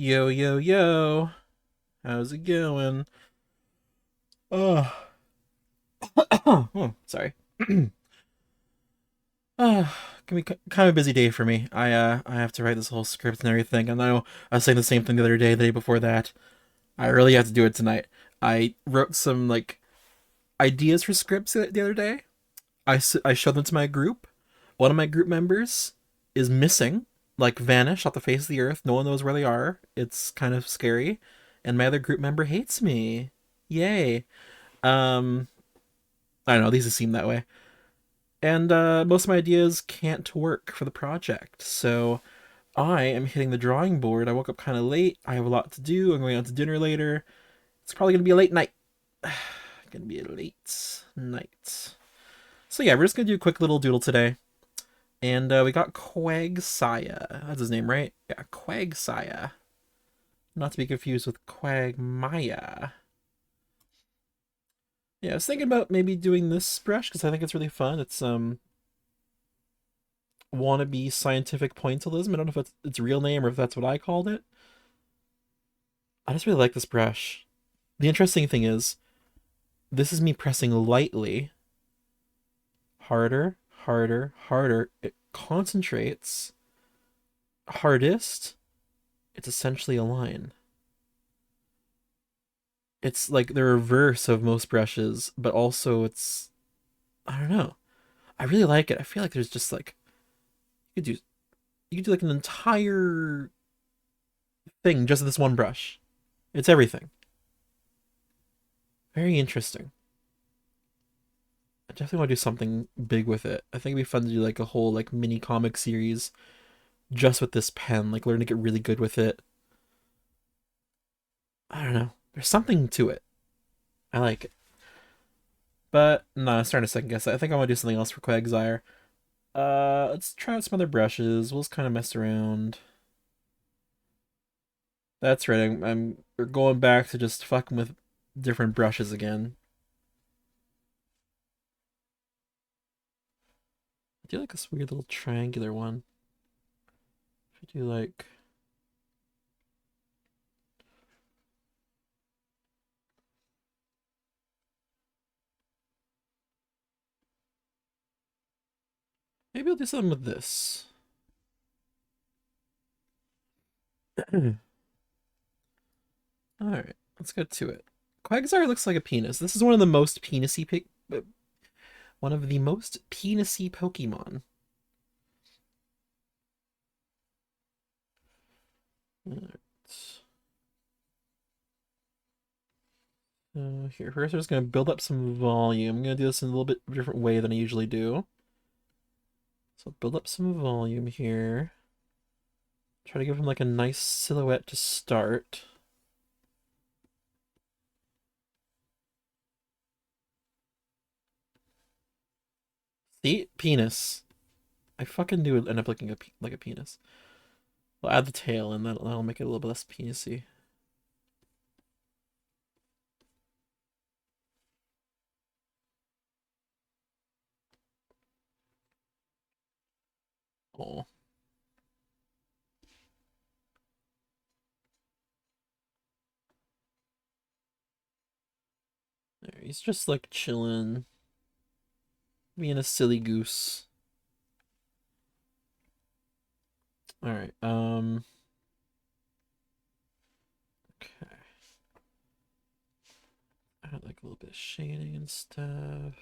Yo, yo, yo. How's it going? Oh, oh sorry. uh, Can be kind of a busy day for me. I have to write this whole script and everything. I know I was saying the same thing the other day, the day before that. I really have to do it tonight. I wrote some like ideas for scripts the other day. I showed them to my group. One of my group members is missing, like vanished off the face of the earth. No one knows where they are. It's kind of scary. And my other group member hates me. Yay. Um, I don't know, these just seem that way. And most of my ideas can't work for the project. So I am hitting the drawing board. I woke up kind of late. I have a lot to do. I'm going out to dinner later. It's probably going to be a late night. Gonna be a late night. So yeah, we're just gonna do a quick little doodle today. And we got Quagsire. That's his name, right? Yeah, Quagsire. Not to be confused with Quagmire. Yeah, I was thinking about maybe doing this brush because I think it's really fun. It's wannabe scientific pointillism. I don't know if it's its real name or if that's what I called it. I just really like this brush. The interesting thing is, this is me pressing lightly. Harder, harder, harder. It concentrates. Hardest, it's essentially a line. It's like the reverse of most brushes, but also it's, I don't know. I really like it. I feel like there's just like you could do you could do like an entire thing just with this one brush. It's everything. Very interesting. I definitely want to do something big with it. I think it'd be fun to do like a whole like mini comic series just with this pen, like learn to get really good with it. I don't know. There's something to it. I like it. But no, I'm starting to second guess it. I think I want to do something else for Quagsire. Let's try out some other brushes. We'll just kind of mess around. That's right. We're going back to just fucking with different brushes again. I do like this weird little triangular one. If I do like maybe I'll do something with this. Alright, let's get to it. Quagsire looks like a penis. This is one of the most penisy one of the most penisy Pokemon. Alright. Here, first we're just gonna build up some volume. I'm gonna do this in a little bit different way than I usually do. So build up some volume here. Try to give him like a nice silhouette to start. See? Penis. I fucking knew it'd end up looking like a penis. We'll add the tail and that'll make it a little bit less penisy. Oh. There, he's just like chilling. Being a silly goose. Alright, okay. Add like a little bit of shading and stuff.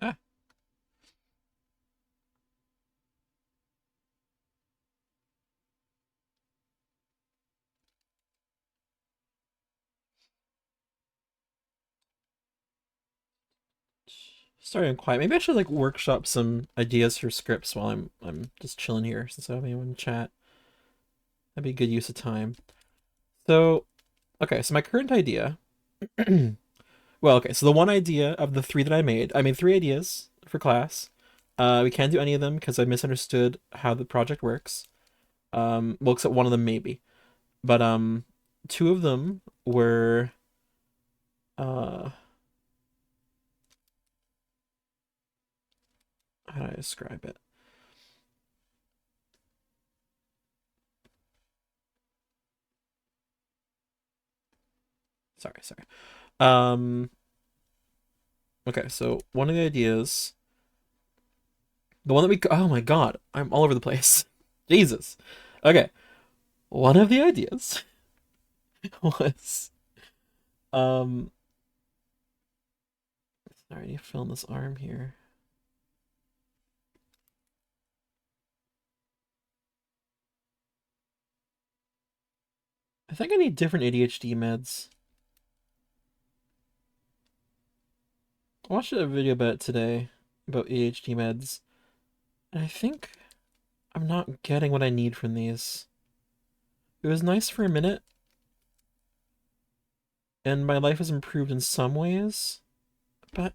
Ah. Starting quiet. Maybe I should like workshop some ideas for scripts while I'm just chilling here since I don't have anyone to chat. That'd be a good use of time. So, okay, so my current idea. Well, okay, so the one idea of the three that I made three ideas for class. We can't do any of them because I misunderstood how the project works. Well, except one of them maybe, but two of them were uh, how do I describe it? Sorry. Um, okay, so one of the ideas, the one that we, oh my God, I'm all over the place. Jesus. Okay, one of the ideas was, um, sorry, I need to fill in this arm here. I think I need different ADHD meds. I watched a video about it today about ADHD meds, and I think I'm not getting what I need from these. It was nice for a minute, and my life has improved in some ways, but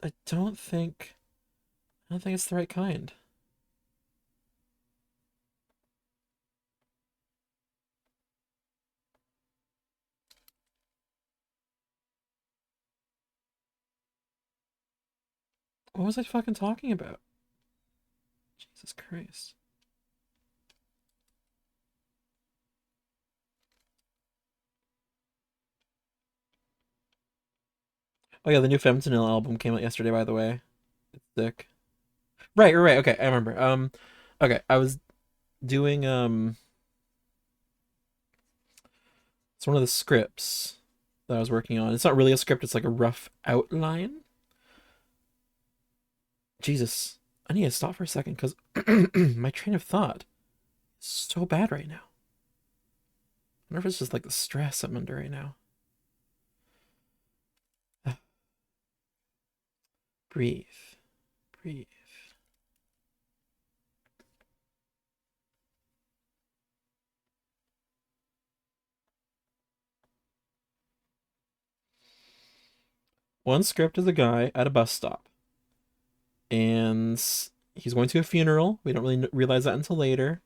I don't think it's the right kind. What was I fucking talking about? Jesus Christ. Oh yeah, the new Fentanyl album came out yesterday, by the way. It's sick. Right. Okay, I remember. Okay, I was doing it's one of the scripts that I was working on. It's not really a script, it's like a rough outline. Jesus, I need to stop for a second because my train of thought is so bad right now. I wonder if it's just like the stress I'm under right now. Breathe. Breathe. One script is a guy at a bus stop, and he's going to a funeral. We don't really realize that until later.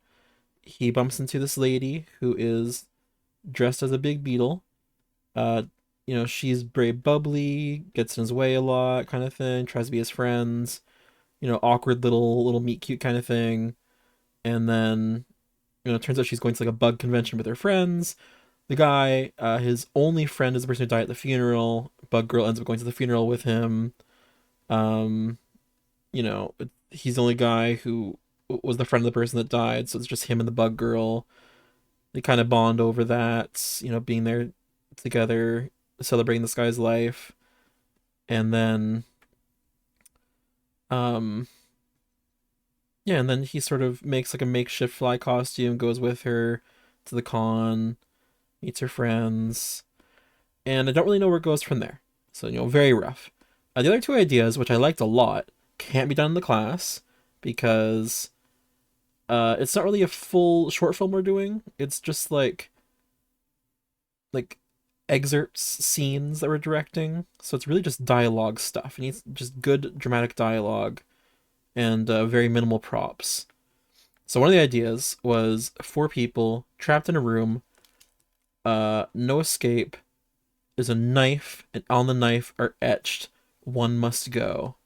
He bumps into this lady who is dressed as a big beetle. Uh, she's very bubbly, gets in his way a lot, kind of thing. Tries to be his friends. Awkward little meet cute kind of thing. And then, it turns out she's going to like a bug convention with her friends. The guy, his only friend is the person who died at the funeral. Bug girl ends up going to the funeral with him. Um, you know, he's the only guy who was the friend of the person that died, so it's just him and the bug girl. They kind of bond over that, being there together, celebrating this guy's life. And then, um, yeah, and then he sort of makes like a makeshift fly costume, goes with her to the con, meets her friends, and I don't really know where it goes from there. So, very rough. The other two ideas, which I liked a lot, can't be done in the class because it's not really a full short film we're doing. It's just like excerpts, scenes that we're directing. So it's really just dialogue stuff. It needs just good dramatic dialogue and very minimal props. So one of the ideas was four people trapped in a room, no escape. There's a knife, and on the knife are etched "One must go,"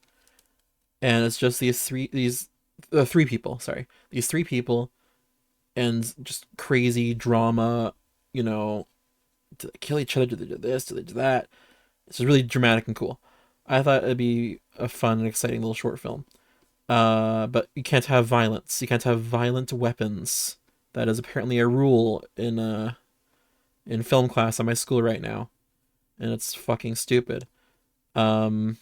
and it's just these three people. Sorry, these three people, and just crazy drama. You know, do they kill each other? Do they do this? Do they do that? It's just really dramatic and cool. I thought it'd be a fun and exciting little short film. But you can't have violence. You can't have violent weapons. That is apparently a rule in film class at my school right now, and it's fucking stupid. Um,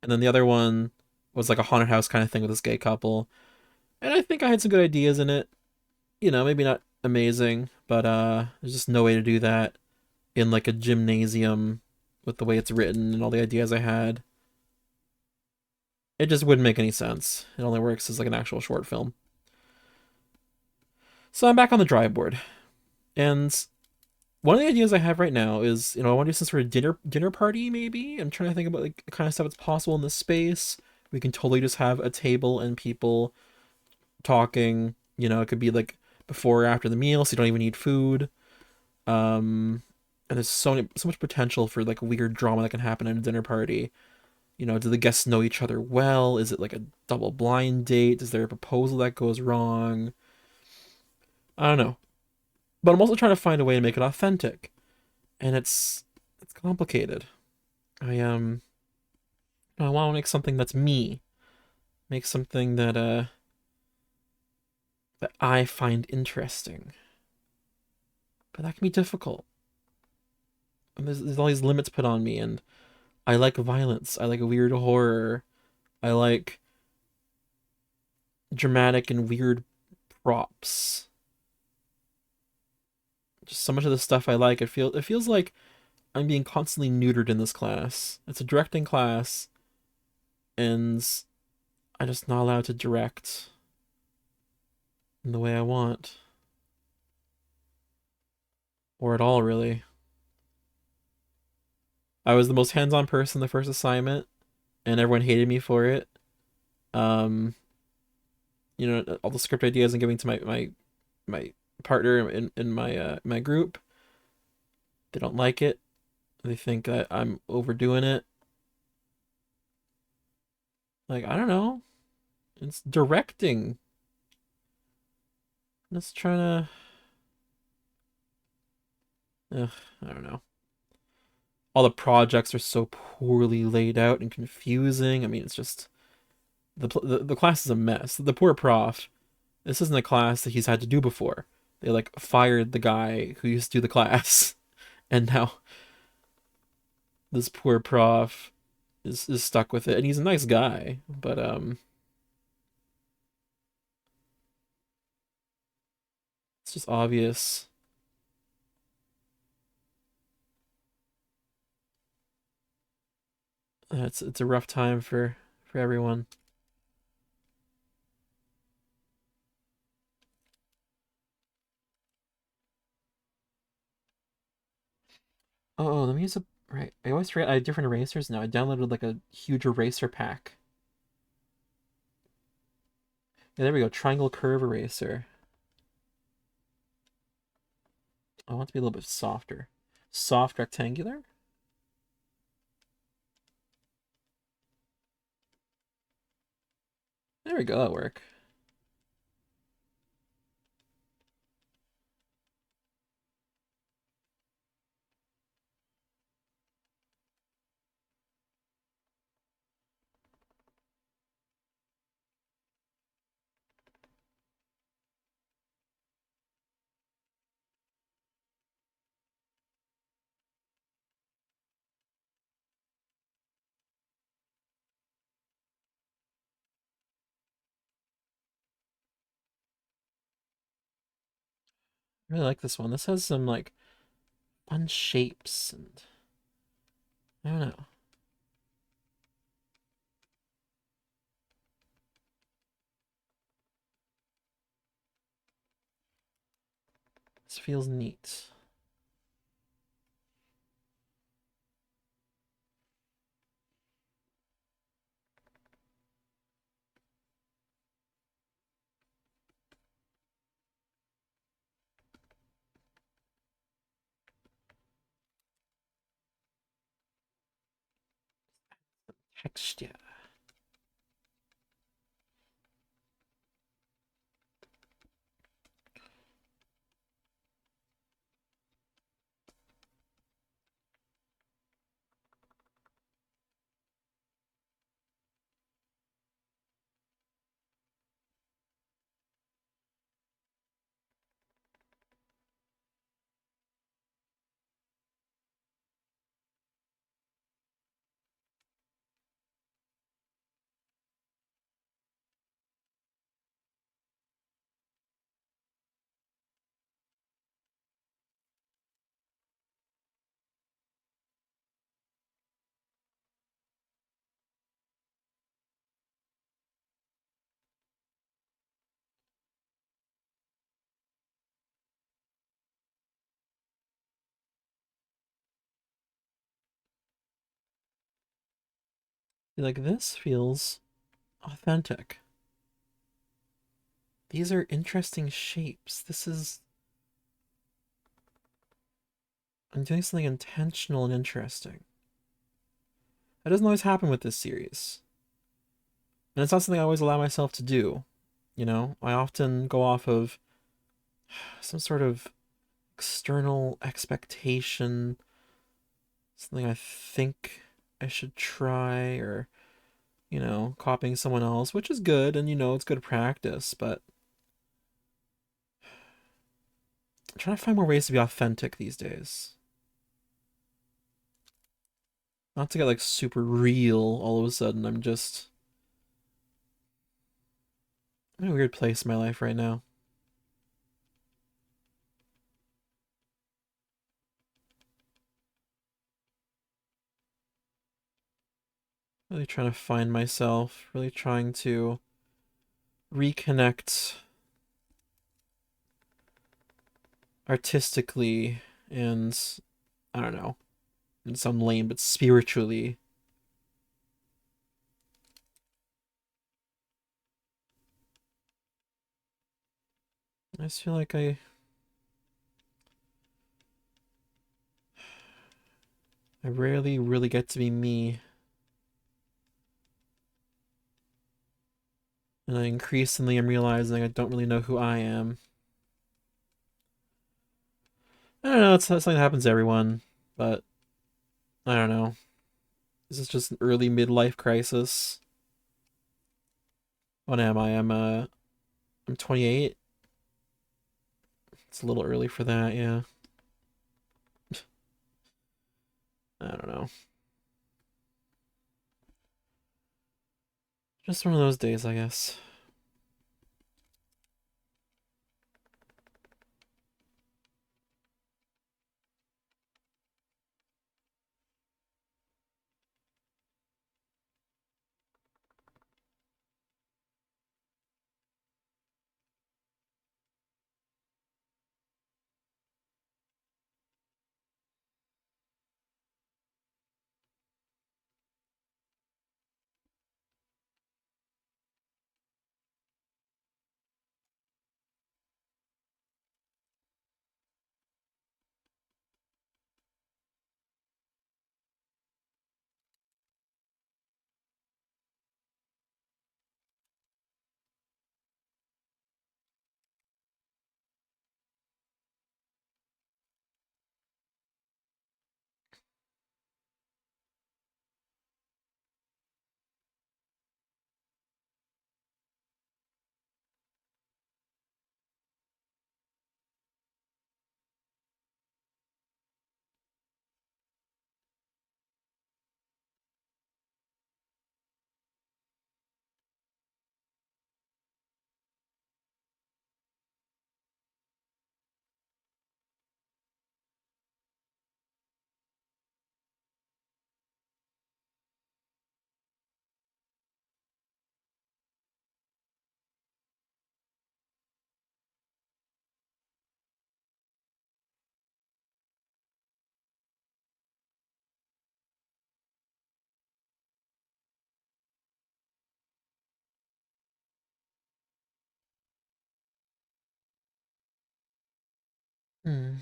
and then the other one was like a haunted house kind of thing with this gay couple, and I think I had some good ideas in it. Maybe not amazing, but there's just no way to do that in like a gymnasium with the way it's written and all the ideas I had. It just wouldn't make any sense. It only works as like an actual short film. So I'm back on the drawing board, and one of the ideas I have right now is, I want to do some sort of dinner party. Maybe I'm trying to think about like the kind of stuff that's possible in this space. We can totally just have a table and people talking. It could be like before or after the meal, so you don't even need food. And there's so much potential for like weird drama that can happen at a dinner party. Do the guests know each other well? Is it like a double blind date? Is there a proposal that goes wrong? I don't know. But I'm also trying to find a way to make it authentic. And it's complicated. I I want to make something that's me. Make something that I find interesting. But that can be difficult. And there's all these limits put on me, and I like violence. I like weird horror. I like dramatic and weird props. Just so much of the stuff I like, it feels like I'm being constantly neutered in this class. It's a directing class, and I'm just not allowed to direct in the way I want, or at all, really. I was the most hands-on person the first assignment, and everyone hated me for it. Um, all the script ideas I'm giving to my partner in my group, they don't like it. They think that I'm overdoing it. Like, I don't know. It's directing. Just trying to. Ugh, I don't know. All the projects are so poorly laid out and confusing. I mean, it's just the class is a mess. The poor prof. This isn't a class that he's had to do before. They like fired the guy who used to do the class, and now this poor prof is stuck with it. And he's a nice guy, but it's just obvious. It's a rough time for everyone. Oh, let me use a right. I always forget I have different erasers now. I downloaded like a huge eraser pack. Yeah, there we go. Triangle curve eraser. I want it to be a little bit softer. Soft rectangular? There we go, that'll work. I really like this one. This has some like fun shapes and I don't know. This feels neat. Texture. Like this feels authentic. These are interesting shapes. I'm doing something intentional and interesting. That doesn't always happen with this series. And it's not something I always allow myself to do. I often go off of some sort of external expectation, something I think I should try, or, copying someone else, which is good and it's good practice, but I'm trying to find more ways to be authentic these days. Not to get like super real all of a sudden. I'm in a weird place in my life right now. Really trying to find myself, really trying to reconnect artistically and, I don't know, it sounds lame, but spiritually. I just feel like I rarely really get to be me, and I increasingly am realizing I don't really know who I am. I don't know, it's something that happens to everyone, but I don't know. This is just an early midlife crisis. What am I? I'm 28. It's a little early for that, yeah. I don't know. Just one of those days, I guess. Hmm.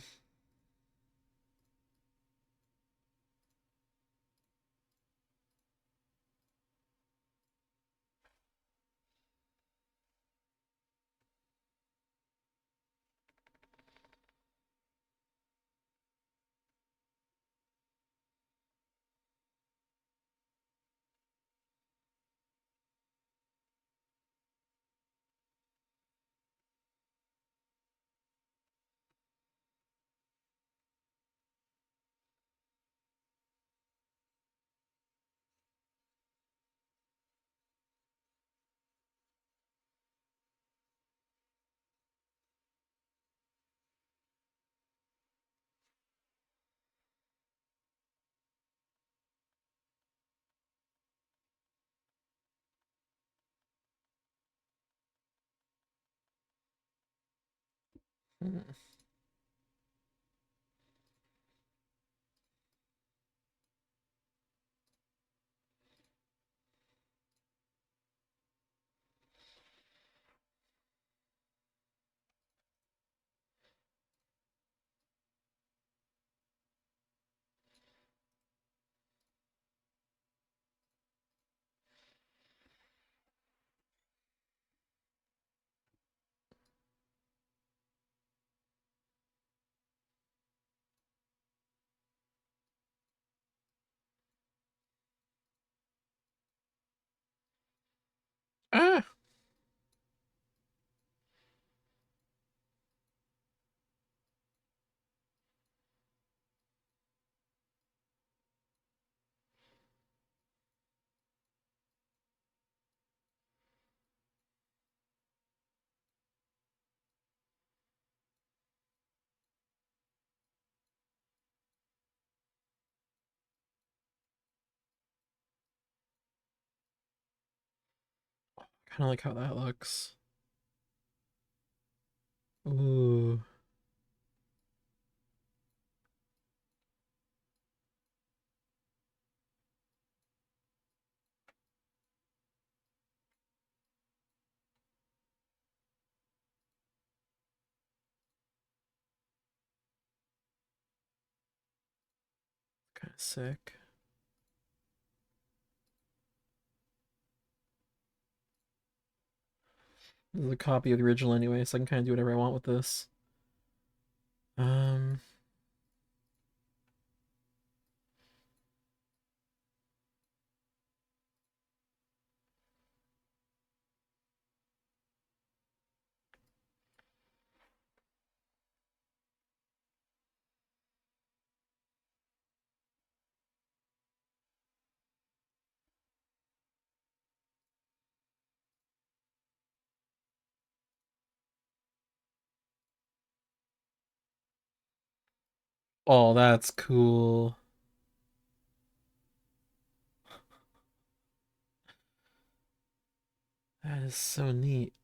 Hmm. kind of like how that looks. Ooh, kind of sick. This is a copy of the original anyway, so I can kind of do whatever I want with this. Um, oh, that's cool. That is so neat.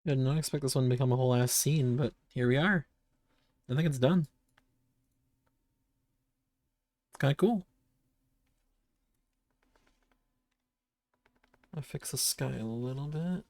I did not expect this one to become a whole ass scene, but here we are. I think it's done. It's kind of cool. I'll fix the sky a little bit.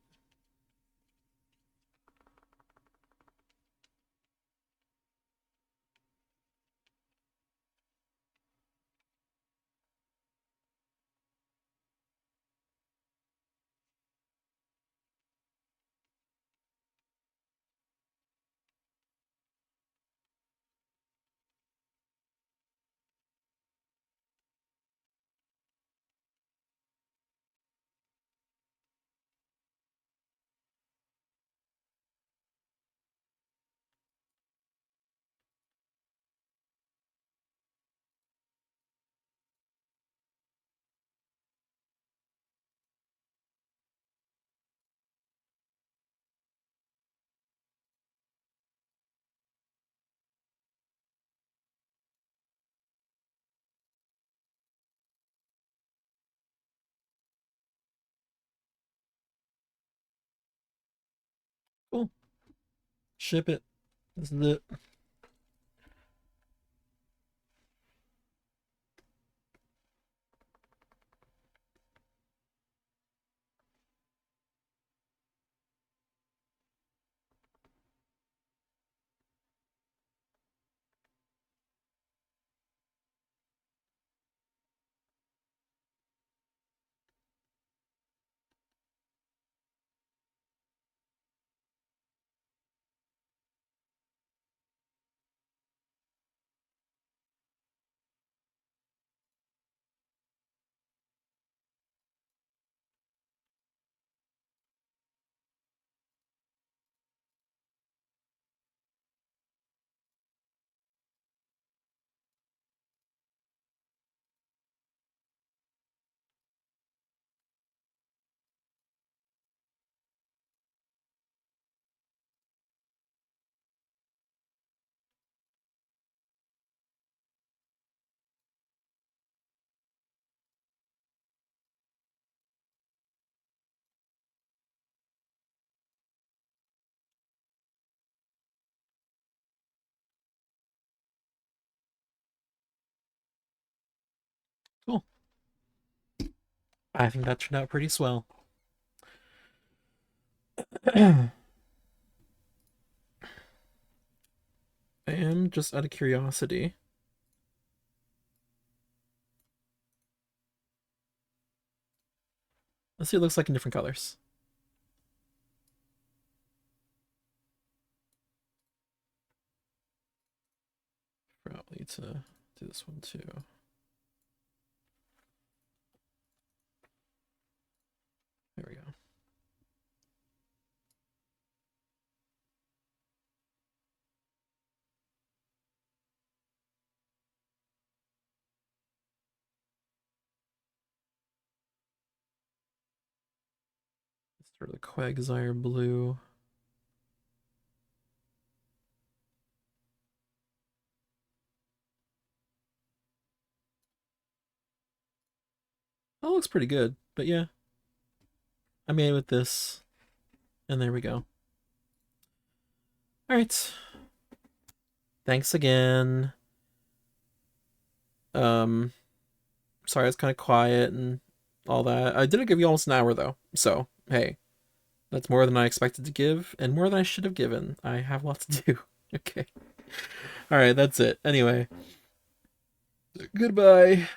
Cool. Ship it. This is it. Cool. I think that turned out pretty swell. And just out of curiosity, let's see what it looks like in different colors. Probably to do this one too. There we go. Let's start with the Quagsire blue. That looks pretty good, but yeah. I made it with this, and there we go. Alright. Thanks again. Sorry I was kind of quiet and all that. I did give you almost an hour though, so hey, that's more than I expected to give, and more than I should have given. I have lots to do. Okay. Alright, that's it. Anyway, goodbye.